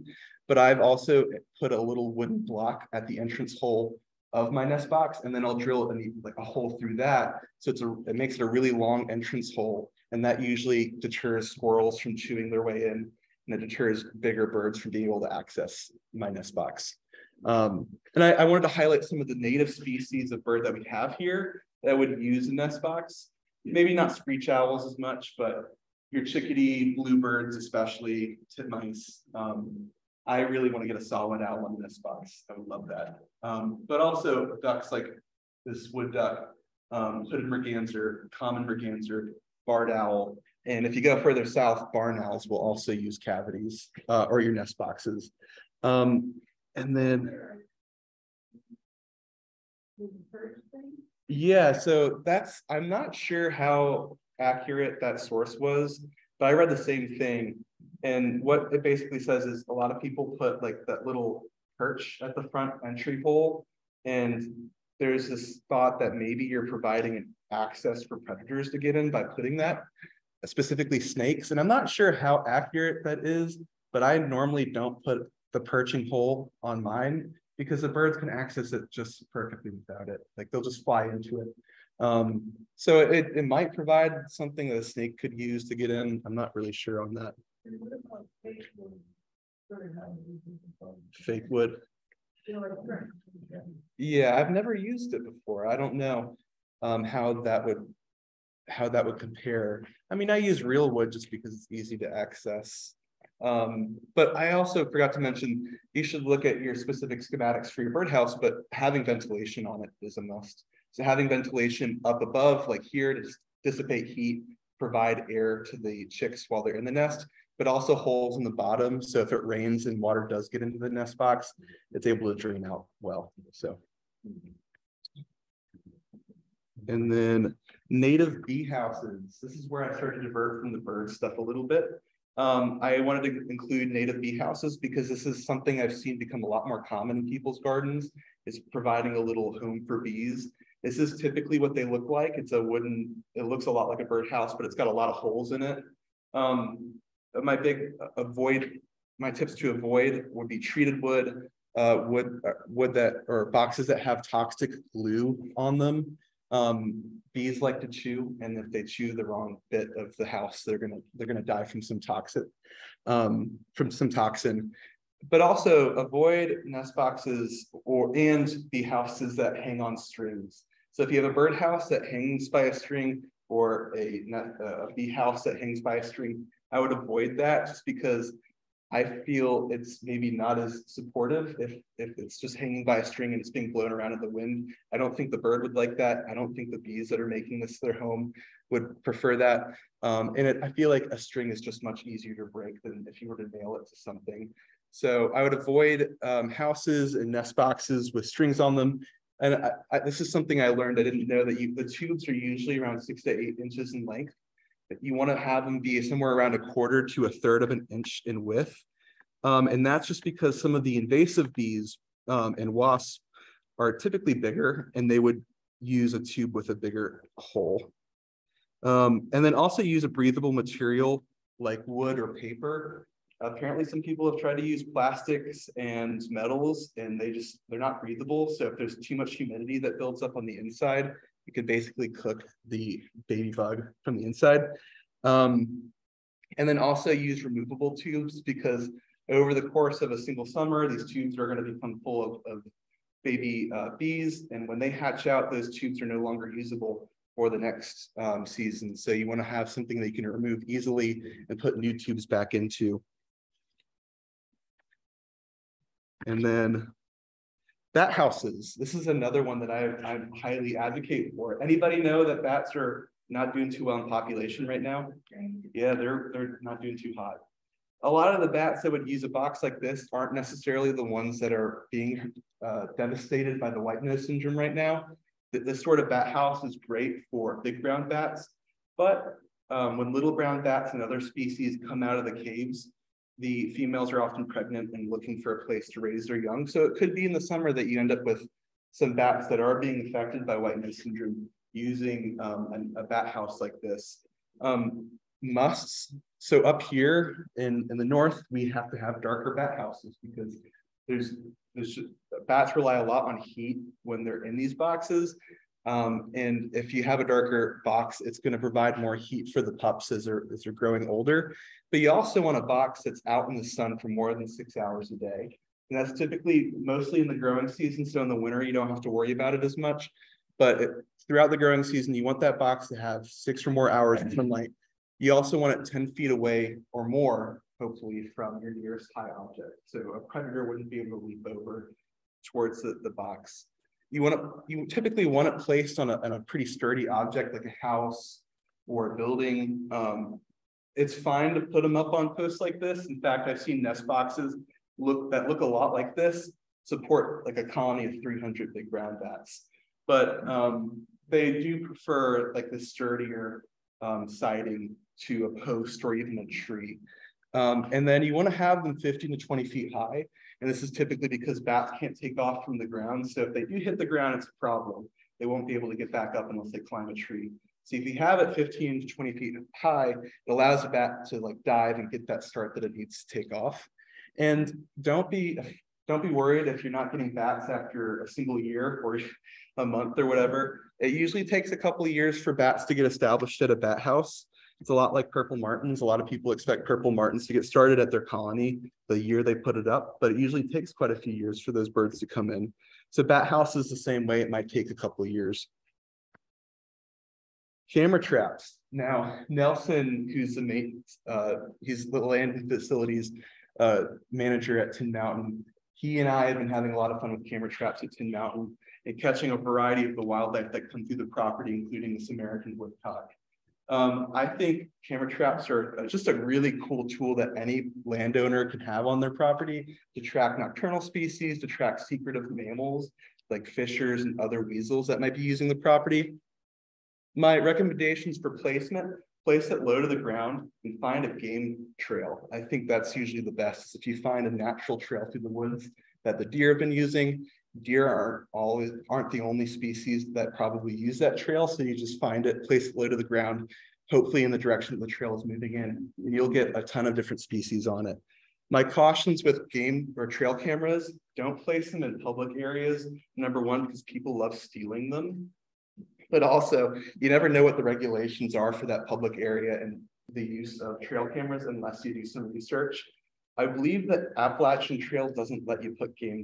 But I've also put a little wooden block at the entrance hole of my nest box, and then I'll drill a hole through that. So it makes it a really long entrance hole. And that usually deters squirrels from chewing their way in, and it deters bigger birds from being able to access my nest box. And I wanted to highlight some of the native species of bird that we have here. that I would use a nest box. Maybe not screech owls as much, but your chickadee, bluebirds, especially titmice. I really want to get a solid owl on the nest box. I would love that. But also ducks like this wood duck, hooded merganser, common merganser, barred owl. And if you go further south, barn owls will also use cavities or your nest boxes. And then, yeah, so I'm not sure how accurate that source was, but I read the same thing. And what it basically says is a lot of people put like that little perch at the front entry hole. And there's this thought that maybe you're providing an access for predators to get in by putting that, specifically snakes. And I'm not sure how accurate that is, but I normally don't put the perching hole on mine because the birds can access it just perfectly without it. Like they'll just fly into it. So it might provide something that a snake could use to get in. I'm not really sure on that. Fake wood. Yeah, I've never used it before. I don't know how that would compare. I mean, I use real wood just because it's easy to access. But I also forgot to mention, you should look at your specific schematics for your birdhouse, but having ventilation on it is a must. So having ventilation up above, like here, to dissipate heat, provide air to the chicks while they're in the nest, but also holes in the bottom. So if it rains and water does get into the nest box, it's able to drain out well. So, and then native bee houses. This is where I started to divert from the bird stuff a little bit. I wanted to include native bee houses because this is something I've seen become a lot more common in people's gardens, is providing a little home for bees. This is typically what they look like. It's a wooden, it looks a lot like a birdhouse, but it's got a lot of holes in it. My tips to avoid would be treated wood, boxes that have toxic glue on them. Bees like to chew, and if they chew the wrong bit of the house, they're gonna die from some toxin. But also avoid nest boxes and bee houses that hang on strings. So if you have a bird house that hangs by a string or a bee house that hangs by a string, I would avoid that just because I feel it's maybe not as supportive if it's just hanging by a string and it's being blown around in the wind. I don't think the bird would like that. I don't think the bees that are making this their home would prefer that. I feel like a string is just much easier to break than if you were to nail it to something. So I would avoid houses and nest boxes with strings on them. And this is something I learned. I didn't know that the tubes are usually around 6 to 8 inches in length. You want to have them be somewhere around 1/4 to 1/3 of an inch in width. And that's just because some of the invasive bees and wasps are typically bigger, and they would use a tube with a bigger hole. And then also use a breathable material like wood or paper. Apparently some people have tried to use plastics and metals, and they're not breathable. So if there's too much humidity that builds up on the inside, you could basically cook the baby bug from the inside. And then also use removable tubes, because over the course of a single summer, these tubes are going to become full of baby bees. And when they hatch out, those tubes are no longer usable for the next season. So you want to have something that you can remove easily and put new tubes back into. And then bat houses. This is another one that I highly advocate for. Anybody know that bats are not doing too well in population right now? Yeah, they're not doing too hot. A lot of the bats that would use a box like this aren't necessarily the ones that are being devastated by the white nose syndrome right now. This sort of bat house is great for big brown bats, but when little brown bats and other species come out of the caves, the females are often pregnant and looking for a place to raise their young. So it could be in the summer that you end up with some bats that are being affected by white nose syndrome using a bat house like this. Musts. So up here in the north, we have to have darker bat houses because bats rely a lot on heat when they're in these boxes. And if you have a darker box, it's going to provide more heat for the pups as they're growing older. But you also want a box that's out in the sun for more than 6 hours a day. And that's typically mostly in the growing season. So in the winter, you don't have to worry about it as much. Throughout the growing season, you want that box to have 6 or more hours of sunlight. You also want it 10 feet away or more, hopefully, from your nearest high object. So a predator wouldn't be able to leap over towards the box. You typically want it placed on a pretty sturdy object like a house or a building. It's fine to put them up on posts like this. In fact, I've seen nest boxes that look a lot like this, support like a colony of 300 big brown bats. But they do prefer like the sturdier siding to a post or even a tree. And then you want to have them 15 to 20 feet high. And this is typically because bats can't take off from the ground. So if they do hit the ground, it's a problem. They won't be able to get back up unless they climb a tree. So if you have it 15 to 20 feet high, it allows the bat to like dive and get that start that it needs to take off. And don't be worried if you're not getting bats after a single year or a month or whatever. It usually takes a couple of years for bats to get established at a bat house. It's a lot like purple martins. A lot of people expect purple martins to get started at their colony the year they put it up, but it usually takes quite a few years for those birds to come in. So bat house is the same way. It might take a couple of years. Camera traps. Now, Nelson, who's he's the land facilities manager at Tin Mountain. He and I have been having a lot of fun with camera traps at Tin Mountain and catching a variety of the wildlife that come through the property, including this American woodcock. I think camera traps are just a really cool tool that any landowner can have on their property to track nocturnal species, to track secretive mammals like fishers and other weasels that might be using the property. My recommendations for placement: place it low to the ground and find a game trail. I think that's usually the best. If you find a natural trail through the woods that the deer have been using, deer aren't the only species that probably use that trail. So you just find it, place it low to the ground, hopefully in the direction that the trail is moving in, and you'll get a ton of different species on it. My cautions with game or trail cameras: don't place them in public areas. Number one, because people love stealing them. But also, you never know what the regulations are for that public area and the use of trail cameras unless you do some research. I believe that Appalachian Trail doesn't let you put camera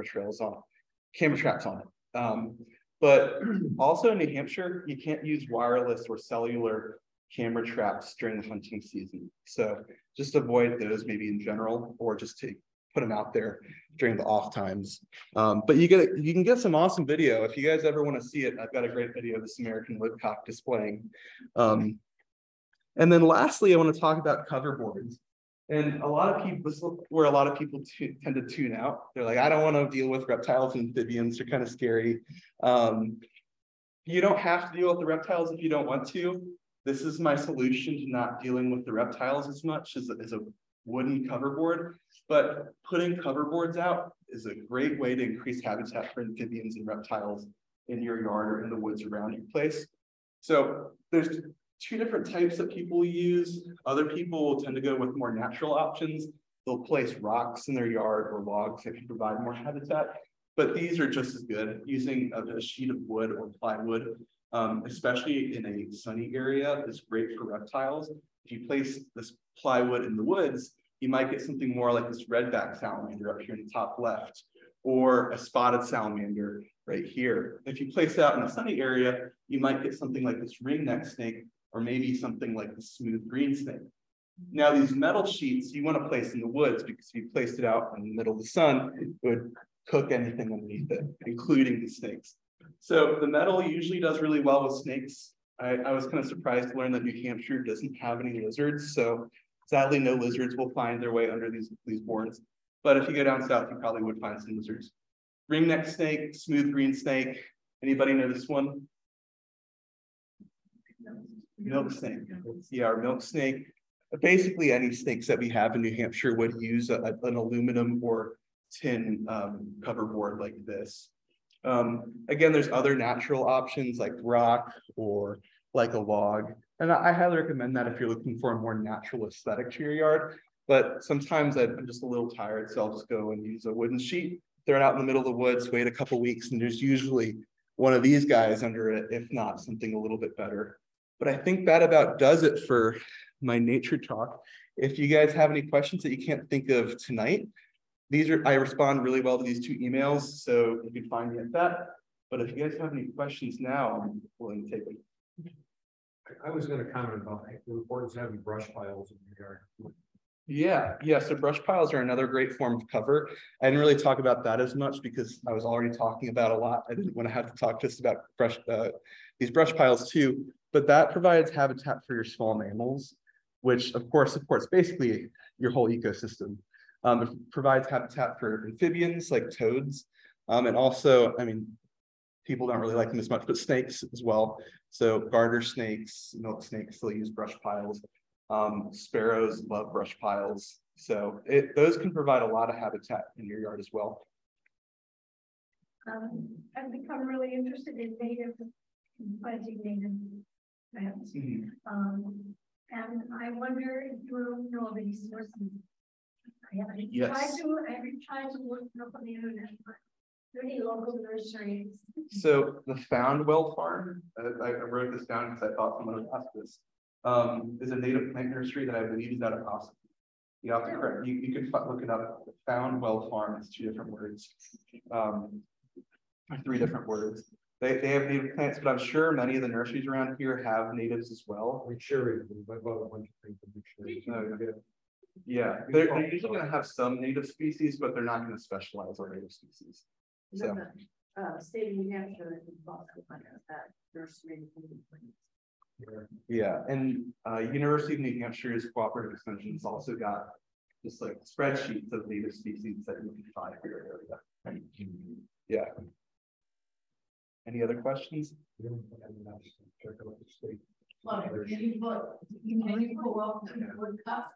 traps on it. But also in New Hampshire, you can't use wireless or cellular camera traps during the hunting season. So just avoid those maybe in general, or just to put them out there during the off times. But you can get some awesome video. If you guys ever want to see it, I've got a great video of this American woodcock displaying. And then lastly, I want to talk about cover boards. And a lot of people, this is where a lot of people tend to tune out. They're like, I don't want to deal with reptiles and amphibians. They're kind of scary. You don't have to deal with the reptiles if you don't want to. This is my solution to not dealing with the reptiles as much as a wooden cover board. But putting cover boards out is a great way to increase habitat for amphibians and reptiles in your yard or in the woods around your place. So there's 2 different types that people use. Other people will tend to go with more natural options. They'll place rocks in their yard or logs that can provide more habitat. But these are just as good. Using a sheet of wood or plywood, especially in a sunny area, is great for reptiles. If you place this plywood in the woods, you might get something more like this redback salamander up here in the top left, or a spotted salamander right here. If you place it out in a sunny area, you might get something like this ringneck snake, or maybe something like the smooth green snake. Now, these metal sheets you want to place in the woods, because if you placed it out in the middle of the sun, it would cook anything underneath it, including the snakes. So the metal usually does really well with snakes. I was kind of surprised to learn that New Hampshire doesn't have any lizards. So sadly, no lizards will find their way under these boards. But if you go down south, you probably would find some lizards. Ringneck snake, smooth green snake. Anybody know this one? Milk snake. Yeah, our milk snake. Basically, any snakes that we have in New Hampshire would use an aluminum or tin cover board like this. Again, there's other natural options like rock or like a log. And I highly recommend that if you're looking for a more natural aesthetic to your yard. But sometimes I'm just a little tired, so I'll just go and use a wooden sheet, throw it out in the middle of the woods, wait a couple weeks, and there's usually one of these guys under it, if not something a little bit better. But I think that about does it for my nature talk. If you guys have any questions that you can't think of tonight, I respond really well to these 2 emails, so you can find me at that. But if you guys have any questions now, I'm willing to take them. I was gonna comment about the importance of having brush piles in your yard. Yeah. So brush piles are another great form of cover. I didn't really talk about that as much because I was already talking about a lot. I didn't want to have to talk just about these brush piles too, but that provides habitat for your small mammals, which of course supports basically your whole ecosystem. It provides habitat for amphibians like toads. And also, I mean, people don't really like them as much, but snakes as well. So garter snakes, milk snakes still use brush piles. Sparrows love brush piles. So those can provide a lot of habitat in your yard as well. I've become really interested in native, planting native plants. And I wonder if you know of any sources. I haven't tried to look up on the internet, but are there any local nurseries? So the Foundwell Farm, I wrote this down because I thought someone would ask this, is a native plant nursery that I believe is out of Austin. You have to correct, you can look it up. Foundwell Farm, it's 2 different words. 3 different words. They have native plants, but I'm sure many of the nurseries around here have natives as well. We sure I bought a bunch of things from Sure. Yeah, they're usually going to have some native species, but they're not going to specialize on native species. So, State of New Hampshire is also that nursery. yeah, and University of New Hampshire's cooperative extension has also got just like spreadsheets of native species that you can find for your area. Yeah. Any other questions?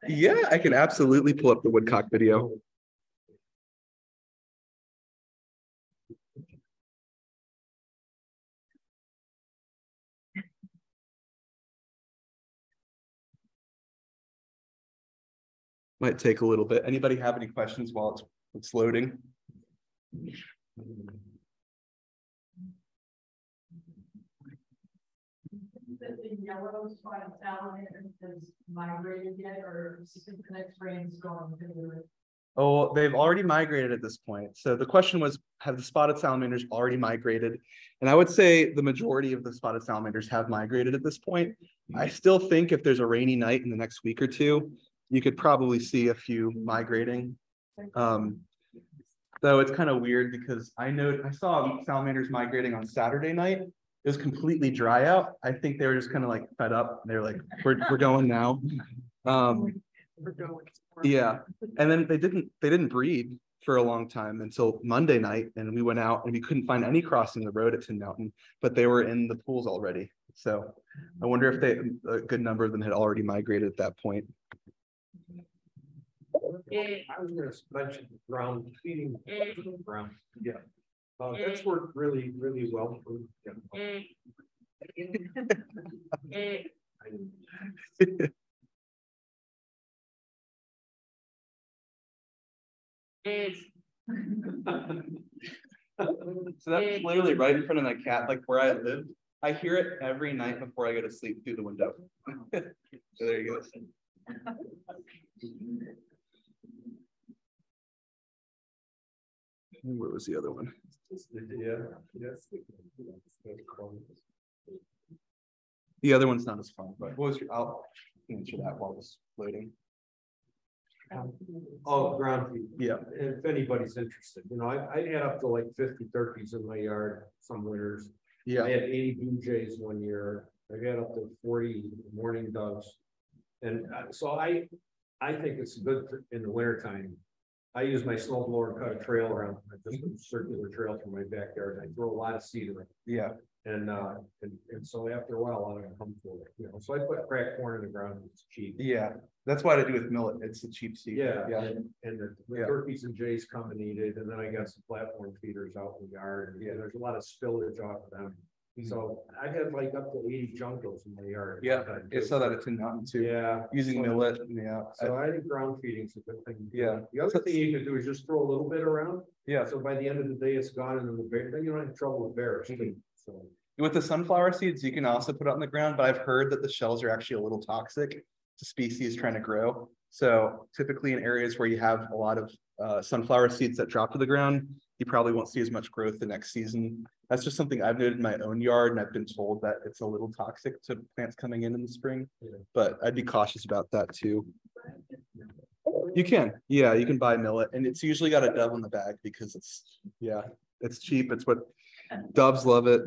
Yeah, I can absolutely pull up the woodcock video. Might take a little bit. Anybody have any questions while it's loading? The yellow spotted salamander has migrated yet, or is the next rain's going to do it? Oh, they've already migrated at this point. So the question was, have the spotted salamanders already migrated? And I would say the majority of the spotted salamanders have migrated at this point. I still think if there's a rainy night in the next week or two, you could probably see a few migrating. Though it's kind of weird because I saw salamanders migrating on Saturday night. It was completely dry out. I think they were just kind of like fed up. They're like, we're going now. Yeah, and then they didn't breed for a long time until Monday night, and we went out and we couldn't find any crossing the road at Tin Mountain, but they were in the pools already. So I wonder if a good number of them had already migrated at that point. I was going to mention ground feeding ground. Yeah. That's worked really, really well for So that's literally right in front of my cat, like where I live. I hear it every night before I go to sleep through the window. So there you go. Where was the other one? The other one's not as fun, but what was I'll answer that while it's loading. Oh, ground feed. Yeah. If anybody's interested, I had up to like 50 turkeys in my yard some winters. Yeah. I had 80 blue jays one year. I had up to 40 mourning doves. And so I think it's good in the wintertime. I use my snow blower and cut a trail around, just a circular trail from my backyard. I throw a lot of seed around. Yeah. And so after a while, a lot of them come for it. So I put cracked corn in the ground. It's cheap. Yeah. That's what I do with millet. It's a cheap seed. Yeah. Yeah. And the turkeys and jays come and eat it. And then I got some platform feeders out in the yard. Yeah. There's a lot of spillage off of them. So I had like up to 80 juncos in my yard. Yeah, I saw that at Tin Mountain too. Yeah. Using millet. Yeah. So I think ground feeding's a good thing. Yeah. The other thing you can do is just throw a little bit around. Yeah. So by the end of the day, it's gone, and then you don't have trouble with bears. So with the sunflower seeds, you can also put it on the ground, but I've heard that the shells are actually a little toxic to species trying to grow. So typically in areas where you have a lot of sunflower seeds that drop to the ground, you probably won't see as much growth the next season. That's just something I've noted in my own yard, and I've been told that it's a little toxic to plants coming in the spring, but I'd be cautious about that too. You can, yeah, you can buy millet, and it's usually got a dove on the bag because it's cheap. It's what doves love it.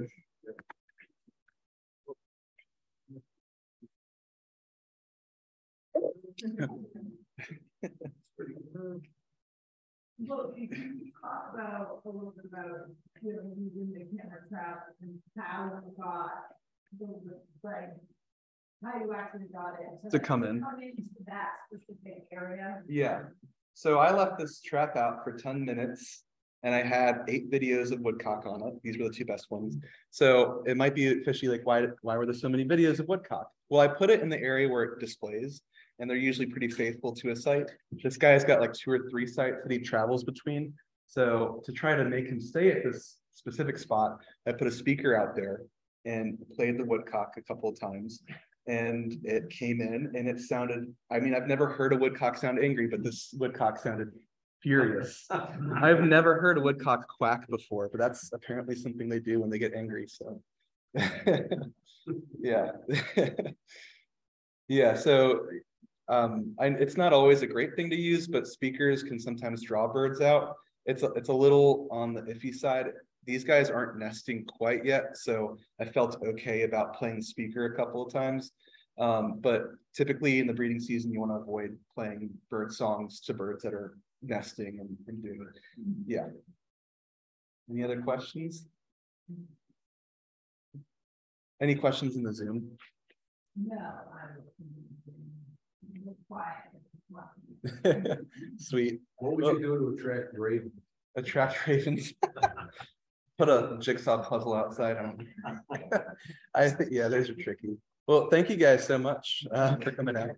Well, you can talk about a little bit about, you know, using the camera trap and how you got like how you actually got it To come in. into that specific area. Yeah. So I left this trap out for 10 minutes and I had 8 videos of woodcock on it. These were the 2 best ones. So it might be fishy, like why were there so many videos of woodcock? Well, I put it in the area where it displays, and they're usually pretty faithful to a site. This guy's got like 2 or 3 sites that he travels between. So to try to make him stay at this specific spot, I put a speaker out there and played the woodcock a couple of times. And it came in and it sounded, I mean, I've never heard a woodcock sound angry, but this woodcock sounded furious. I've never heard a woodcock quack before, but that's apparently something they do when they get angry. So yeah. Yeah, so it's not always a great thing to use, but speakers can sometimes draw birds out. It's a little on the iffy side. These guys aren't nesting quite yet, so I felt okay about playing the speaker a couple of times. But typically in the breeding season, you want to avoid playing bird songs to birds that are nesting and doing it. Yeah. Any other questions? Any questions in the Zoom? No, I'm quiet. Sweet. What would you do to attract ravens? Attract ravens. Put a jigsaw puzzle outside. I think, yeah, those are tricky. Well, thank you guys so much for coming out.